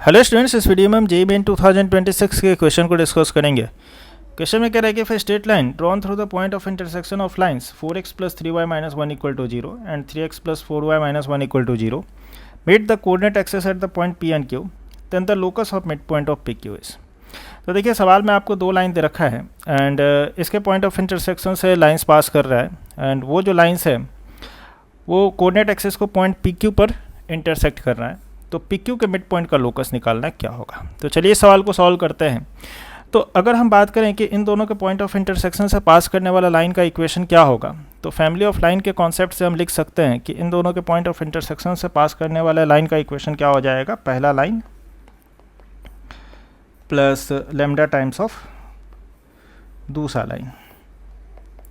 Hello students, इस video में हम जेईई मेन 2026 के क्वेश्चन को डिस्कस करेंगे। क्वेश्चन में कह रहा है कि for straight line drawn through the point of intersection of lines 4x + 3y - 1 = 0 and 3x + 4y - 1 = 0 met the coordinate axes at the point P and Q, then the locus of mid point of PQ is. तो देखिए, सवाल में आपको दो line दे रखा है and इसके point of intersection से लाइंस पास कर रहा है एंड वो जो लाइंस है वो कोऑर्डिनेट एक्सेस को पॉइंट PQ पर इंटरसेक्ट कर रहा है। तो PQ के मिड पॉइंट का लोकस निकालना क्या होगा। तो चलिए इस सवाल को सॉल्व करते हैं। तो अगर हम बात करें कि इन दोनों के पॉइंट ऑफ इंटरसेक्शन से पास करने वाला लाइन का इक्वेशन क्या होगा, तो फैमिली ऑफ लाइन के कॉन्सेप्ट से हम लिख सकते हैं कि इन दोनों के पॉइंट ऑफ इंटरसेक्शन से पास करने वाला लाइन का इक्वेशन क्या हो जाएगा, पहला line plus lambda times of दूसरा लाइन।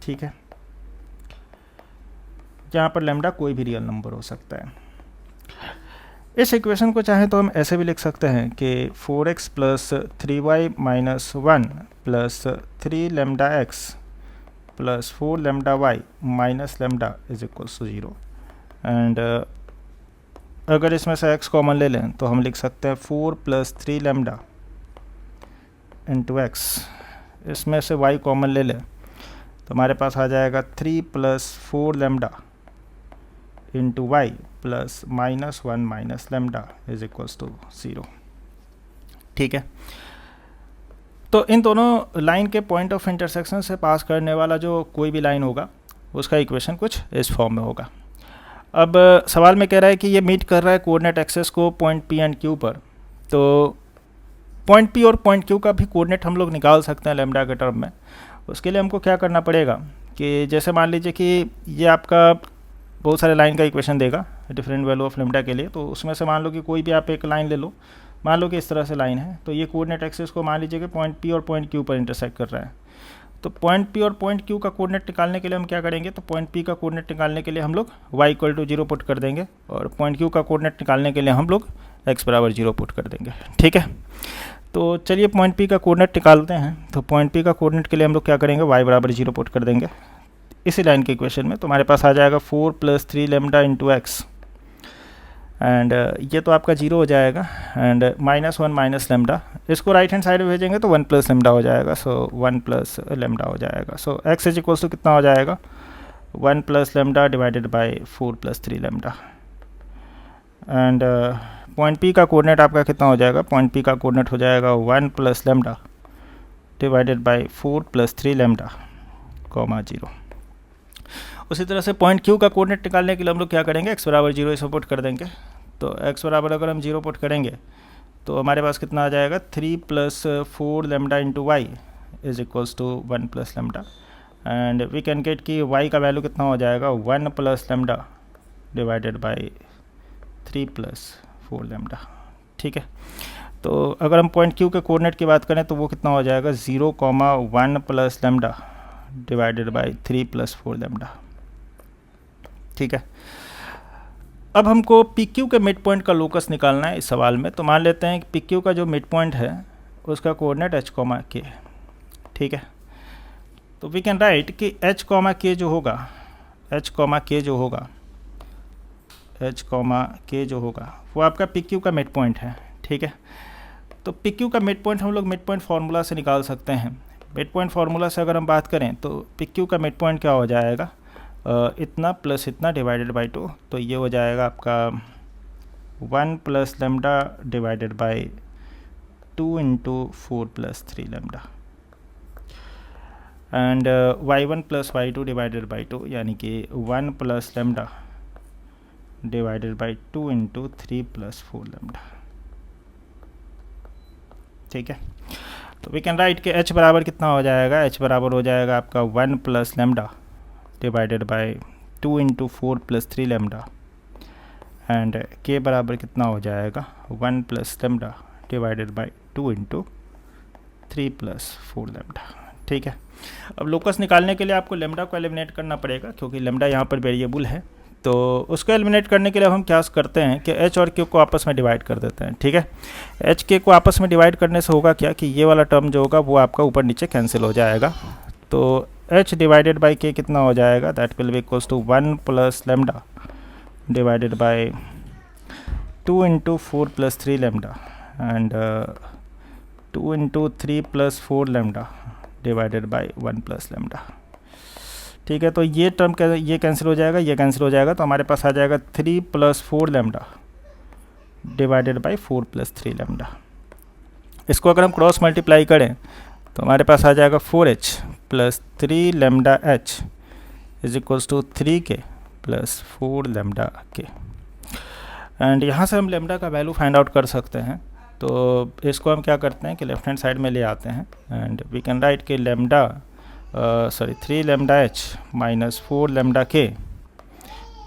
ठीक है, जहाँ पर लेमडा कोई भी रियल नंबर हो सकता है। इस इक्वेशन को चाहे तो हम ऐसे भी लिख सकते हैं कि 4x + 3y - 1 + 3 lambda x + 4 lambda y - lambda = 0 and अगर इसमें से x कॉमन ले लें तो हम लिख सकते हैं 4 + 3 लैम्डा × x। इसमें से y कॉमन ले लें तो हमारे पास आ जाएगा 3 + 4 लैम्डा × y + -1 - लैम्डा = 0। ठीक है, तो इन दोनों लाइन के पॉइंट ऑफ इंटरसेक्शन से पास करने वाला जो कोई भी लाइन होगा उसका इक्वेशन कुछ इस फॉर्म में होगा। अब सवाल में कह रहा है कि ये मीट कर रहा है कोऑर्डिनेट एक्सेस को पॉइंट P and Q पर। तो पॉइंट P और पॉइंट Q का भी कोऑर्डिनेट हम लोग निकाल सकते हैं लैम्डा के टर्म में। उसके लिए हमको क्या करना पड़ेगा कि जैसे मान लीजिए कि ये आपका बहुत सारे लाइन का इक्वेशन देगा डिफरेंट वैल्यू ऑफ लेमडा के लिए। तो उसमें से मान लो कि कोई भी आप एक लाइन ले लो, मान लो कि इस तरह से लाइन है। तो ये कोऑर्डिनेट एक्सेस को मान लीजिए कि पॉइंट P और पॉइंट Q पर इंटरसेक्ट कर रहा है। तो पॉइंट P और पॉइंट Q का कोऑर्डिनेट निकालने के लिए हम क्या करेंगे, तो पॉइंट P का कोऑर्डिनेट निकालने के लिए हम लोग y = 0 पुट कर देंगे और पॉइंट Q का कोऑर्डिनेट निकालने के लिए हम लोग x = 0 पुट कर देंगे। ठीक है, तो चलिए पॉइंट P का कोऑर्डिनेट निकालते हैं। तो पॉइंट P का कोऑर्डिनेट के लिए हम लोग क्या करेंगे, y = 0 पुट कर देंगे इसी लाइन के इक्वेशन में। तो हमारे पास आ जाएगा 4 + 3 लैम्डा × x एंड ये तो आपका 0 हो जाएगा एंड -1 - लैम्डा, इसको राइट हैंड साइड में भेजेंगे तो 1 + लैम्डा हो जाएगा। सो 1 + लैम्डा हो जाएगा। सो x = कितना हो जाएगा, 1 + lambda / 4 + 3 lambda and point P का कोऑर्डिनेट आपका कितना हो जाएगा, पॉइंट P का कोऑर्डिनेट हो जाएगा 1 + लैम्डा / 4 + 3 लैम्डा, 0। उसी तरह से पॉइंट Q का कोऑर्डिनेट निकालने के लिए हम लोग क्या करेंगे, x = 0 इसे पुट कर देंगे। तो x बराबर अगर हम 0 पुट करेंगे तो हमारे पास कितना आ जाएगा, 3 + 4 lambda × y = 1 + lambda and we can get कि y का वैल्यू कितना हो जाएगा, 1 + लैम्डा / 3 + 4 लैम्डा। ठीक है, तो अगर हम पॉइंट Q के कोऑर्डिनेट की बात करें तो वो कितना हो जाएगा, 0, 1 + लैम्डा / 3 + 4 लैम्डा। ठीक है, अब हमको PQ के मिड पॉइंट का लोकस निकालना है इस सवाल में। तो मान लेते हैं कि PQ का जो मिड पॉइंट है उसका कोऑर्डिनेट h, k है। ठीक है, तो वी कैन राइट कि h, k जो होगा, h, k जो होगा वो आपका PQ का मिड पॉइंट है। ठीक है, तो PQ का मिड पॉइंट हम लोग मिड पॉइंट फार्मूला से निकाल सकते हैं। मिड पॉइंट फार्मूला से अगर हम बात करें तो PQ का मिड पॉइंट क्या हो जाएगा, इतना प्लस इतना / 2। तो ये हो जाएगा आपका 1 + lambda / 2 × 4 + 3 lambda and y1 + y2 / 2 यानी कि 1 + लैम्डा / 2 × 3 + 4 लैम्डा। ठीक है, तो वी कैन राइट कि h बराबर कितना हो जाएगा, h बराबर हो जाएगा आपका 1 + लैम्डा / 2 × 4 + 3 लैम्डा एंड k बराबर कितना हो जाएगा, 1 + लैम्डा / 2 × 3 + 4 लैम्डा। ठीक है, अब लोकस निकालने के लिए आपको लैम्डा को एलिमिनेट करना पड़ेगा क्योंकि लैम्डा यहाँ पर वेरिएबल है। तो उसको एलिमिनेट करने के लिए हम क्या करते हैं कि h और k को आपस में डिवाइड कर देते हैं। ठीक है, h, k को आपस में डिवाइड करने से होगा क्या कि ये वाला टर्म जो होगा वो आपका ऊपर नीचे कैंसिल हो जाएगा। तो h / k कितना हो जाएगा, that will be equals to 1 + lambda / 2 × 4 + 3 lambda and 2 into 3 plus 4 lambda divided by 1 plus lambda. ठीक है, तो ये टर्म ये कैंसिल हो जाएगा, ये कैंसिल हो जाएगा, तो हमारे पास आ जाएगा 3 plus 4 lambda divided by 4 plus 3 lambda. इसको अगर हम क्रॉस मल्टीप्लाई करें तो हमारे पास आ जाएगा 4h plus 3 lambda h is equals to 3k plus 4 lambda k। And यहाँ से हम लेमडा का वैल्यू फाइंड आउट कर सकते हैं। तो इसको हम क्या करते हैं कि लेफ्ट हैंड साइड में ले आते हैं एंड वी कैन राइट कि lambda 3 lambda h minus 4 lambda k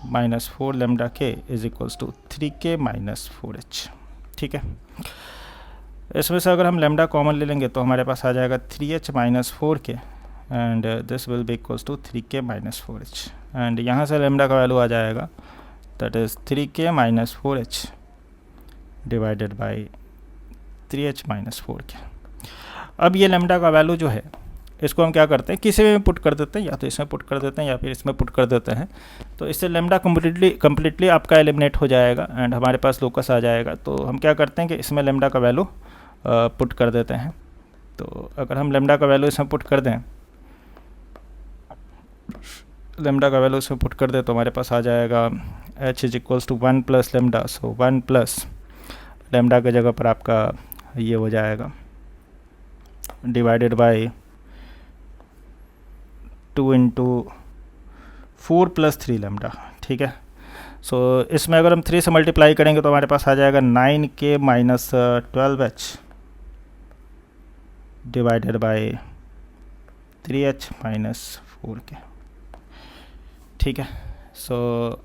minus 4 lambda k is equals to 3k minus 4h। ठीक है, इसमें से अगर हम लेमडा कॉमन ले लेंगे तो हमारे पास आ जाएगा 3h minus 4k and this will be equals to 3k minus 4h। And यहाँ से लेमडा का वैल्यू आ जाएगा that is 3k minus 4h divided by 3h minus 4k। अब ये लेमडा का वैल्यू जो है इसको हम क्या करते हैं, किसी में पुट कर देते हैं, या तो इसमें पुट कर देते हैं या फिर इसमें पुट कर देते हैं। तो इससे लेमडा कम्प्लीटली आपका एलिमिनेट हो जाएगा एंड हमारे पास लोकस आ जाएगा। तो हम क्या करते हैं कि इसमें लेमडा का वैल्यू पुट कर देते हैं। तो अगर हम लेमडा का वैल्यू इसमें पुट कर दें, लेमडा का वैल्यू इसमें पुट कर दें तो हमारे पास आ जाएगा h is equals to 1 plus lambda. So 1 plus lambda की जगह पर आपका ये हो जाएगा divided by 2 into 4 plus 3 lambda. ठीक है, सो इसमें अगर हम 3 से मल्टीप्लाई करेंगे तो हमारे पास आ जाएगा 9k minus 12h divided by 3h minus 4k। ठीक है, सो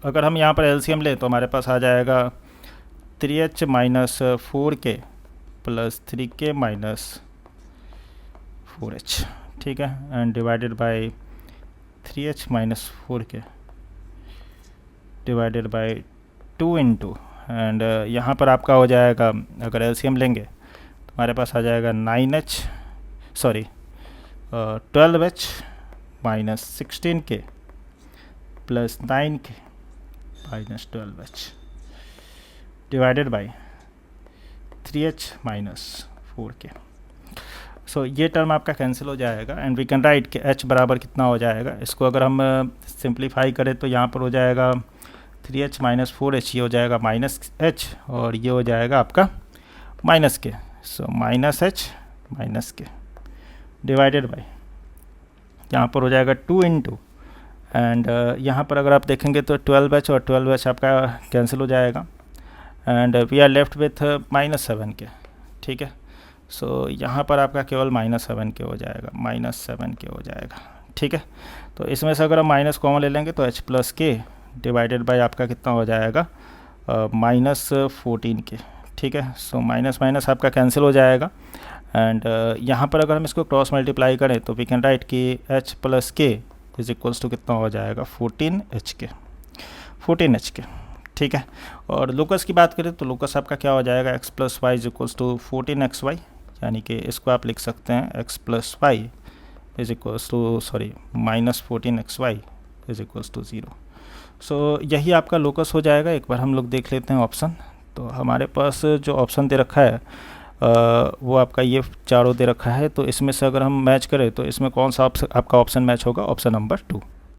अगर हम यहाँ पर एलसीएम लें तो हमारे पास आ जाएगा 3h minus 4k plus 3k minus 4h। ठीक है, and divided by 3h minus 4k divided by 2 into and यहाँ पर आपका हो जाएगा, अगर एलसीएम लेंगे तो हमारे पास आ जाएगा 12h minus 16k plus 9k minus 12h divided by 3h minus 4k। सो ये टर्म आपका कैंसिल हो जाएगा एंड वी कैन राइट कि h बराबर कितना हो जाएगा। इसको अगर हम सिंप्लीफाई करें तो यहाँ पर हो जाएगा 3h माइनस 4h, ये हो जाएगा माइनस h और ये हो जाएगा आपका minus k। So minus h minus k divided by यहाँ पर हो जाएगा 2 इंटू एंड यहाँ पर अगर आप देखेंगे तो 12h और 12h आपका कैंसिल हो जाएगा and we are left with minus 7k। ठीक है, सो यहाँ पर आपका केवल माइनस 7k हो जाएगा, माइनस 7k हो जाएगा। ठीक है, तो इसमें से अगर हम माइनस कॉमन ले लेंगे तो h plus k divided by आपका कितना हो जाएगा माइनस 14k। ठीक है, सो माइनस माइनस आपका कैंसिल हो जाएगा एंड यहाँ पर अगर हम इसको क्रॉस मल्टीप्लाई करें तो वी कैन राइट कि h plus k is equals to कितना हो जाएगा 14hk। ठीक है, और लोकस की बात करें तो लोकस आपका क्या हो जाएगा x plus y is equals to 14xy, यानी कि इसको आप लिख सकते हैं x plus y is equals to minus 14xy is equals to 0। So यही आपका लोकस हो जाएगा। एक बार हम लोग देख लेते हैं ऑप्शन। तो हमारे पास जो ऑप्शन दे रखा है वो आपका ये चारों दे रखा है। तो इसमें से अगर हम मैच करें तो इसमें कौन सा आपका ऑप्शन मैच होगा, ऑप्शन नंबर 2।